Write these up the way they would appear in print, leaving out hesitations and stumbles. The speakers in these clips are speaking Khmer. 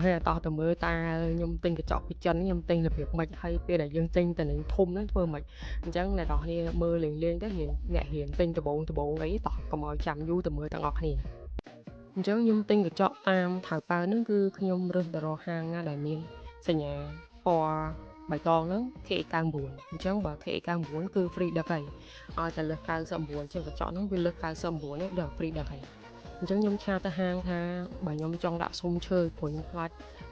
ហើយតោះទៅមើលតាខ្ញុំទិញកញ្ចក់ពីចិនខ្ញុំទិញរបៀបម៉េចហើយពេលដែលយើងទិញតំណែងធំហ្នឹងធ្វើម៉េចអញ្ចឹងអ្នកនរគ្នាមើលលេងទៅអ្នករៀនទិញដបងអីតោះកុំឲ្យចាំយូរទៅមើលទាំងអស់គ្នាអញ្ចឹងខ្ញុំទិញកញ្ចក់តាមថៅប៉ៅហ្នឹងគឺខ្ញុំរើសទៅរកហាងណាដែលមានសញ្ញាពណ៌បៃតងហ្នឹង KA99 អញ្ចឹងបើ KA99 គឺ free ដឹកហើយឲ្យតែលើស99ជាងកញ្ចក់ហ្នឹងវាលើស99ហ្នឹងដល់ free ដឹកហើយអញ្ចឹងខ្ញុំឆាទៅហាងថាបើខ្ញុំចង់ដាក់ស៊ុំឈើព្រោះខ្ញុំខ្លាច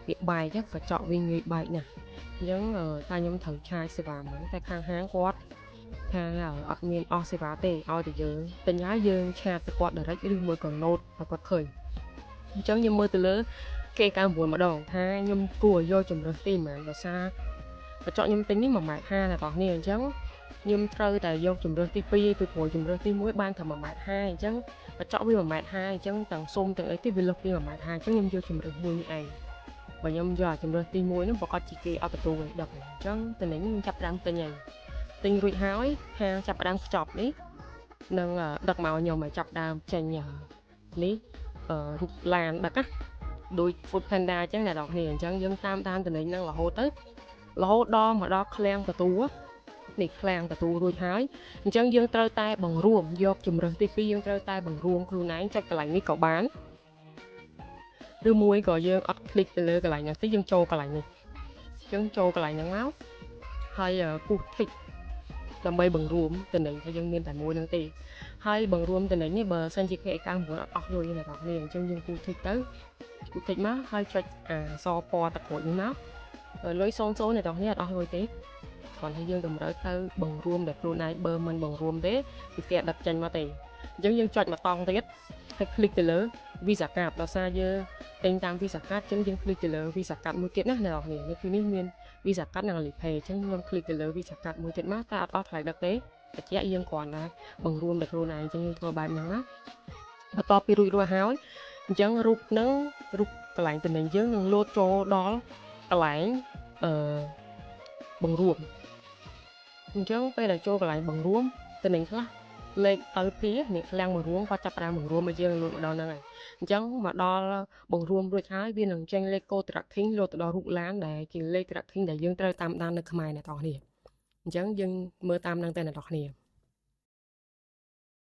វាបែកកញ្ចក់វាងាយបែកណាស់អញ្ចឹងតែខ្ញុំត្រូវឆាយសេវាហ្នឹងតែខាងហាងគាត់ថាអត់មានអស់សេវាទេឲ្យតែយើងទិញហើយយើងឆាទៅគាត់ direct ឬមួយក៏ note ឲ្យគាត់ឃើញអញ្ចឹងខ្ញុំមើលទៅលើ K99 ម្ដងថាខ្ញុំគួរយកជំរើសទីប៉ុន្មានដោយសារកញ្ចក់ខ្ញុំទិញនេះ 1.50 ម៉ែត្រអ្នកនរគ្នាអញ្ចឹងខ្ញុំត្រូវតែយកជំរើសទី2ពីព្រោះជំរើសទី1បានតែ 1.50 ម៉ែត្រអញ្ចឹងកញ្ចក់វា 1.50 ម៉ែត្រអញ្ចឹងទាំងស៊ុំទាំងអីទៀតវាលើសពី 1.50 ម៉ែត្រអញ្ចឹងខ្ញុំយកជំរើសមួយនេះឯងបើខ្ញុំយកអាជំរើសទី1នោះប្រកាសជាគេអត់ទទួលឯដឹកអញ្ចឹងតំណែងខ្ញុំចាប់ផ្ដើមទិញហើយទិញរួចហើយហាងចាប់ផ្ដើមខ្ចប់នេះនឹងដឹកមកខ្ញុំឲ្យចាប់ដើមចេញនេះរូបឡានដឹកណាដូច Food Panda អញ្ចឹងអ្នកនរគ្នាអញ្ចឹងយើងតាមតំណែងហ្នឹងរហូតដល់មកដល់ឃ្លាំងទទួលនេះឃ្លាំងទទួលរួចហើយអញ្ចឹងយើងត្រូវតែបង្រួមយកជំរើសទី2យើងត្រូវតែបង្រួមខ្លួនឯងចុចកន្លែងនេះក៏បានឬមួយក៏យើងអត់ click ទៅលើកន្លែងហ្នឹងទេយើងចូលកន្លែងនេះអញ្ចឹងចូលកន្លែងហ្នឹងមកហើយពុះ tick ដើម្បីបង្រួមតំណែងថាយើងមានតែមួយហ្នឹងទេហើយបង្រួមតំណែងនេះបើសិនជា K99 អត់អស់លុយទេអ្នកនរគ្នាអញ្ចឹងយើងពុះ tick ទៅពុះ tick មកហើយចុចសពណ៌ទឹកក្រូចនេះមកលុយ00អ្នកនរគ្នាអត់អស់លុយទេគ្រាន់តែយើងតម្រូវទៅបង្រួមតែខ្លួនឯងបើមិនបង្រួមទេគឺគេអត់ដឹកចេញមកទេអញ្ចឹងយើងចុចមកតង់ទៀតហើយ click ទៅលើ Visa Card ដោយសារយើងទិញតាម Visa Card អញ្ចឹងយើង click ទៅលើ Visa Card មួយទៀតណាអ្នកនរគ្នានៅទីនេះមាន Visa Card និង Alipay អញ្ចឹងខ្ញុំ click ទៅលើ Visa Card មួយទៀតមកតែអត់អស់ថ្លៃដឹកទេបញ្ជាក់យើងគ្រាន់តែបង្រួមតែខ្លួនឯងអញ្ចឹងយើងធ្វើបែបហ្នឹងណាបន្ទាប់ពីរួចរាល់ហើយអញ្ចឹងរូបហ្នឹងរូបកន្លែងតំណែងយើងនឹងលោតចូលដល់កន្លែងបង្រួមអញ្ចឹងពេលដែលចូលកន្លែងបង្រួមតំណែងខ្លះលេខទៅពីនេះឃ្លាំងបង្រួមគាត់ចាប់ផ្ដើមបង្រួមឲ្យយើងលួចមកដល់ហ្នឹងហើយអញ្ចឹងមកដល់បង្រួមរួចហើយវានឹងចេញលេខកូដ tracking លោតទៅដល់រូបឡានដែលជាលេខ tracking ដែលយើងត្រូវតាមដាននៅខ្មែរអ្នកនរគ្នាអញ្ចឹងយើងមើលតាមហ្នឹងតែអ្នកនរគ្នា